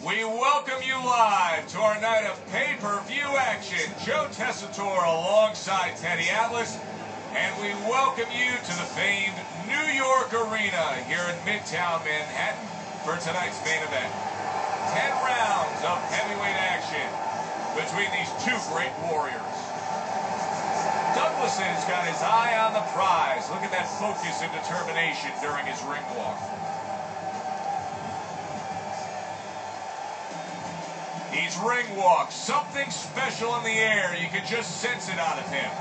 We welcome you live to our night of pay-per-view action. Joe Tessitore alongside Teddy Atlas. And we welcome you to the famed New York Arena here in Midtown Manhattan for tonight's main event. 10 rounds of heavyweight action between these two great warriors. Douglas has got his eye on the prize. Look at that focus and determination during his ring walk. He's ring walk, something special in the air. You can just sense it out of him.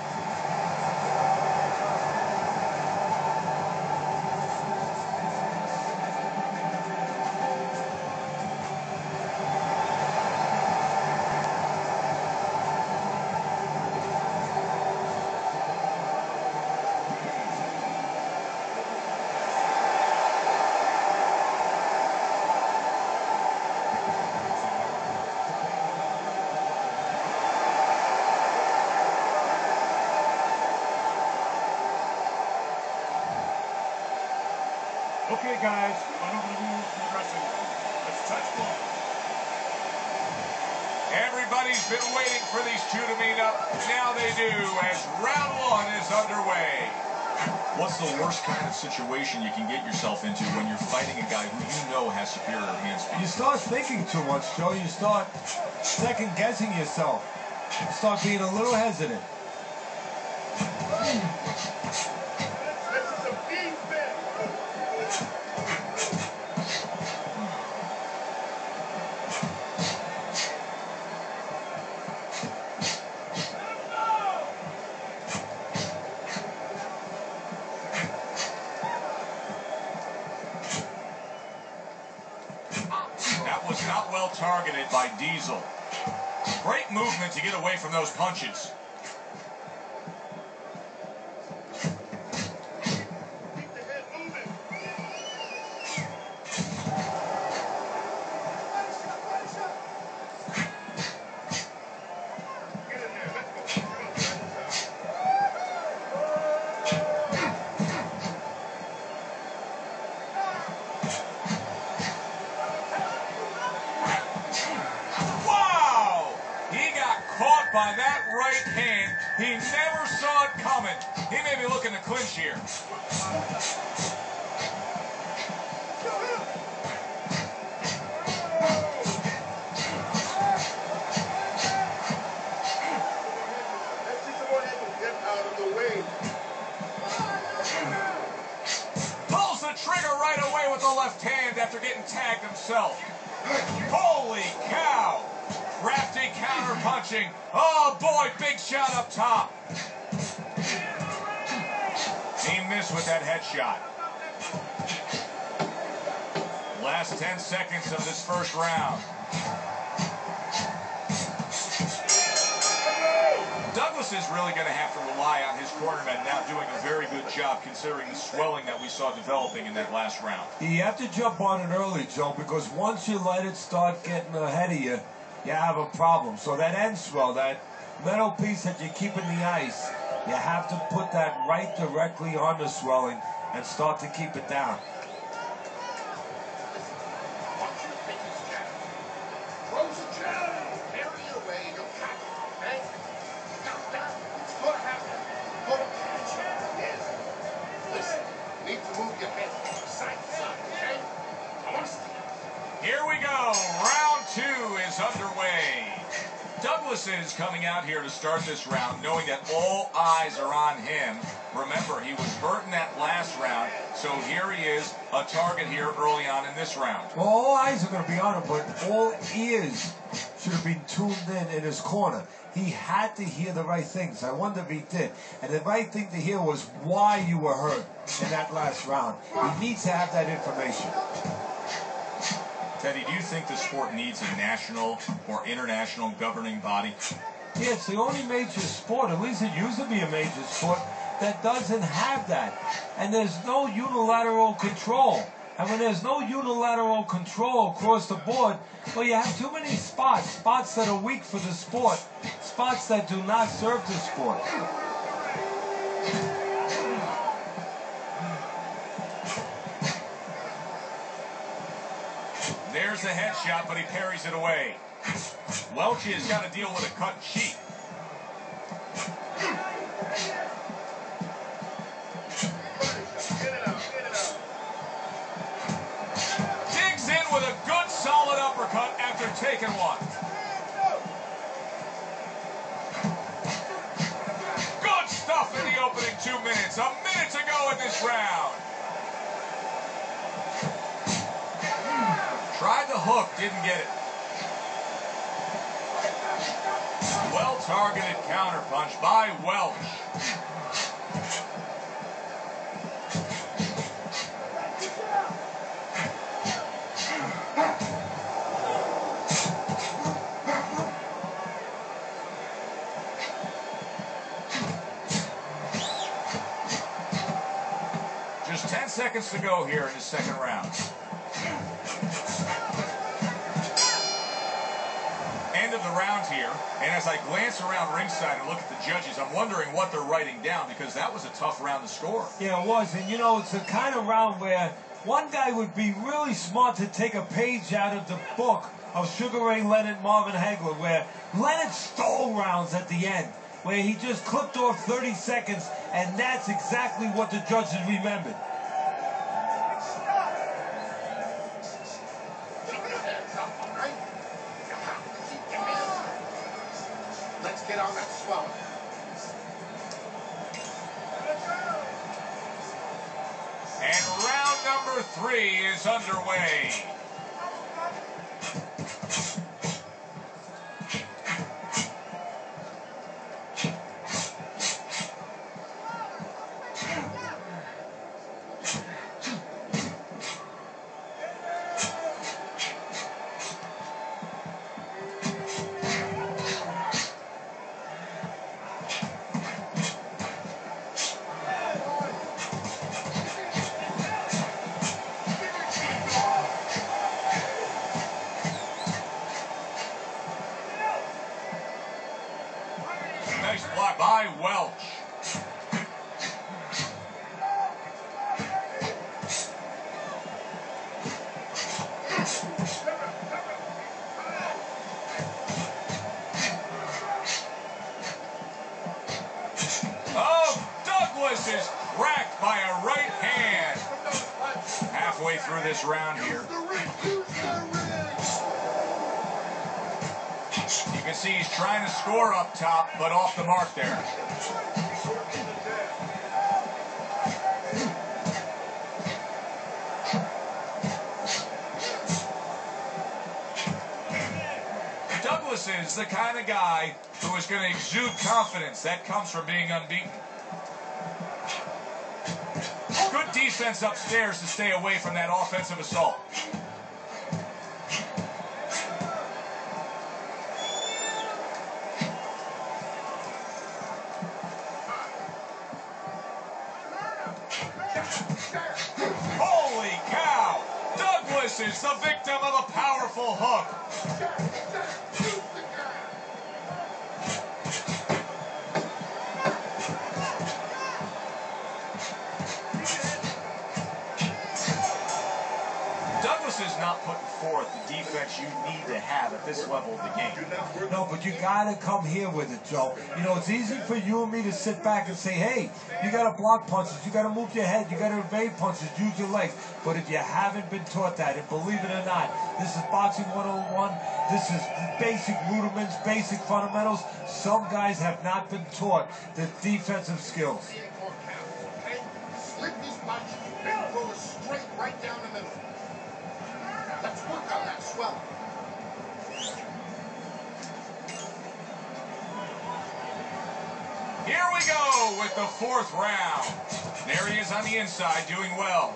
Okay, guys, run over the rules for the dressing room. Let's touch ball. Everybody's been waiting for these two to meet up. Now they do, as round one is underway. What's the worst kind of situation you can get yourself into when you're fighting a guy who you know has superior hand speed? You start thinking too much, Joe. You start second-guessing yourself. You start being a little hesitant. Was not well targeted by Diesel. Great movement to get away from those punches. By that right hand, he never saw it coming. He may be looking to clinch here. Pulls the trigger right away with the left hand after getting tagged himself. Holy cow! Crafty counter punching. Oh boy, big shot up top. He missed with that headshot. Last 10 seconds of this first round. Douglas is really going to have to rely on his cornerman now doing a very good job considering the swelling that we saw developing in that last round. You have to jump on it early, Joe, because once you let it start getting ahead of you, you have a problem. So that end swell, that metal piece that you keep in the ice, you have to put that right directly on the swelling and start to keep it down. Here we go. Round two is underway. Douglas is coming out here to start this round knowing that all eyes are on him. Remember, he was hurt in that last round, so here he is, a target here early on in this round. Well, all eyes are going to be on him, but all ears should have been tuned in his corner. He had to hear the right things. I wonder if he did. And the right thing to hear was why you were hurt in that last round. He needs to have that information. Teddy, do you think the sport needs a national or international governing body? Yeah, it's the only major sport, at least it used to be a major sport, that doesn't have that. And there's no unilateral control. And when there's no unilateral control across the board, well, you have too many spots that are weak for the sport, spots that do not serve the sport. There's a headshot, but he parries it away. Welch has got to deal with a cut cheek. Digs in with a good, solid uppercut after taking one. Good stuff in the opening 2 minutes. A minute to go in this round. Tried the hook, didn't get it. Well-targeted counterpunch by Welch. Just 10 seconds to go here in the second round. End of the round here, and as I glance around ringside and look at the judges, I'm wondering what they're writing down, because that was a tough round to score. Yeah, it was. And, you know, it's the kind of round where one guy would be really smart to take a page out of the book of Sugar Ray Leonard, Marvin Hagler, where Leonard stole rounds at the end, where he just clipped off 30 seconds, and that's exactly what the judges remembered. Let's get on that swell. And round number 3 is underway. Nice block by Welch. Oh, Douglas is cracked by a right hand. Halfway through this round here. You can see he's trying to score up top, but off the mark there. Douglas is the kind of guy who is going to exude confidence. That comes from being unbeaten. Good defense upstairs to stay away from that offensive assault. Holy cow! Douglas is the victim of a powerful hook. Douglas is not putting forth the defense you need to have at this level of the game. No, but you got to come here with it, Joe. You know, it's easy for you and me to sit back and say, hey, you got to block punches, you got to move your head, you got to evade punches, use your legs. But if you haven't been taught that, and believe it or not, this is Boxing 101, this is basic rudiments, basic fundamentals. Some guys have not been taught the defensive skills. Slip these punches and throw it straight right down the middle. Let's work on that swell. Here we go with the 4th round. There he is on the inside, doing well.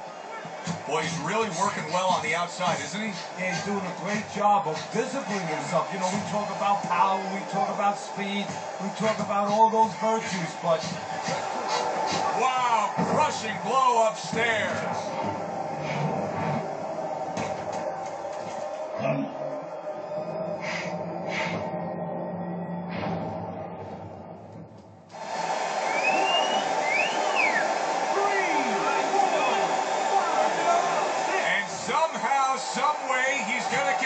Boy, he's really working well on the outside, isn't he? Yeah, he's doing a great job of disciplining himself. You know, we talk about power, we talk about speed, we talk about all those virtues, but... Wow, crushing blow upstairs. And somehow, some way, he's going to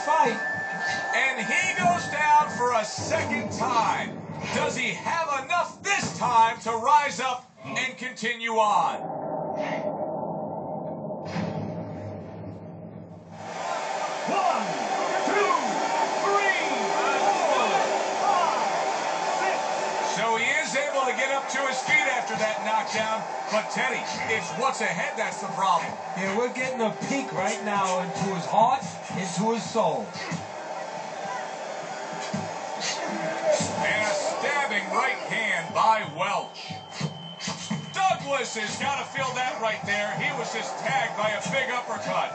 fight. And he goes down for a second time. Does he have enough this time to rise up and continue on? 1, 2, 3, 4, 5, 6. So he is able to get up to his feet after that knockdown. But Teddy, it's what's ahead that's the problem. Yeah, we're getting a peek right now into his heart, into his soul. And a stabbing right hand by Welch. Douglas has got to feel that right there. He was just tagged by a big uppercut.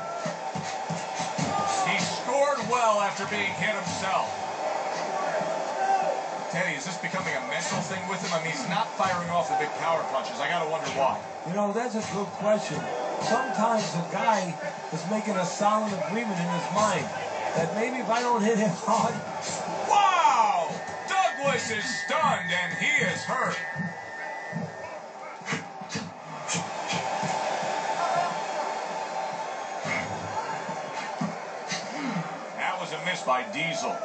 He scored well after being hit himself. Teddy, is this becoming a mental thing with him? I mean, he's not firing off the big power punches. I got to wonder why. You know, that's a good question. Sometimes a guy is making a solid agreement in his mind that maybe if I don't hit him hard. Wow! Douglas is stunned and he is hurt. That was a miss by Diesel.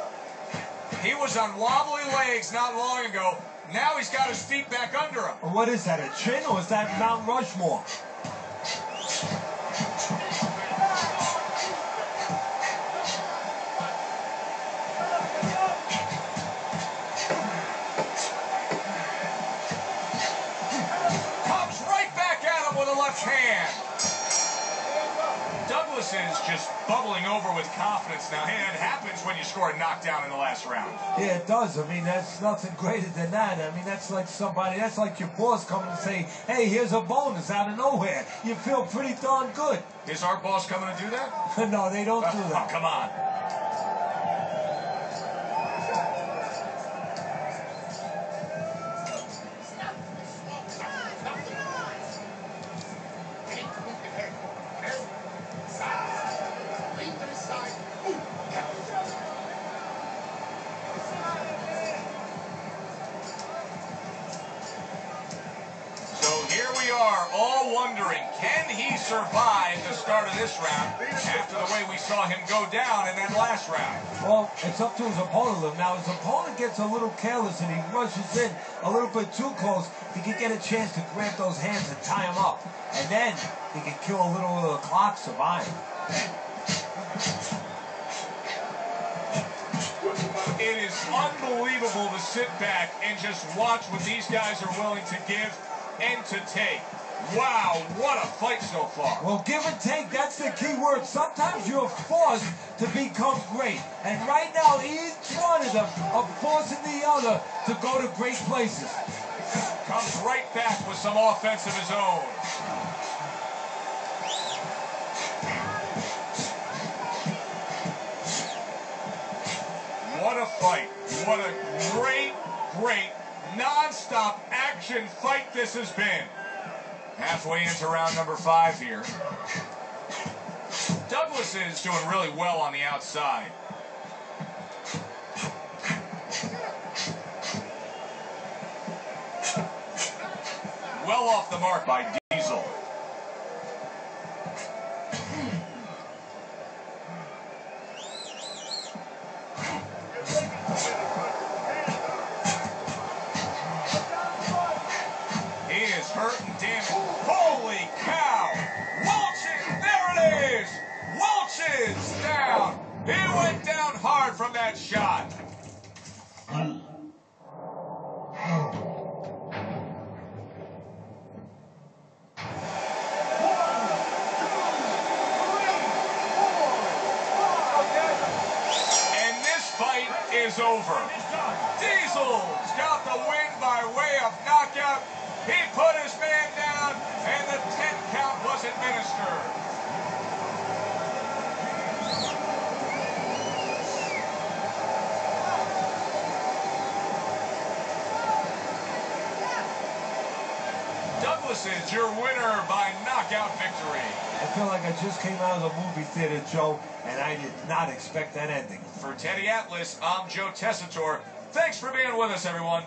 He was on wobbly legs not long ago. Now he's got his feet back under him. What is that, a chin or is that Mount Rushmore? Comes right back at him with a left hand. Douglas is just bubbling over with confidence now. Hey, it happens when you score a knockdown in the last round. Yeah, it does. I mean, that's nothing greater than that. I mean, that's like somebody, that's like your boss coming and say, hey, here's a bonus out of nowhere. You feel pretty darn good. Is our boss coming to do that? No, they don't do Oh, that. come on. So here we are, all wondering, can he survive the start of this round after the way we saw him go down in that last round? Well, it's up to his opponent. Now, his opponent gets a little careless and he rushes in a little bit too close. He can get a chance to grab those hands and tie him up. And then he can kill a little of the clock, survive. It is unbelievable to sit back and just watch what these guys are willing to give and to take. Wow, what a fight so far. Well, give and take, that's the key word. Sometimes you're forced to become great. And right now, each one of them are forcing the other to go to great places. Comes right back with some offense of his own. What a fight. What a great, non-stop action fight this has been. Halfway into round number 5 here. Douglas is doing really well on the outside. Well off the mark by Diesel. He is hurt and damaged. Holy cow! Welch, there it is! Welch is down. He went down hard from that shot. And this fight is over. Diesel's got the win by way of knockout. He put his man down, and the 10 count was administered. Douglas is your winner by knockout victory. I feel like I just came out of the movie theater, Joe, and I did not expect that ending. For Teddy Atlas, I'm Joe Tessitore. Thanks for being with us, everyone.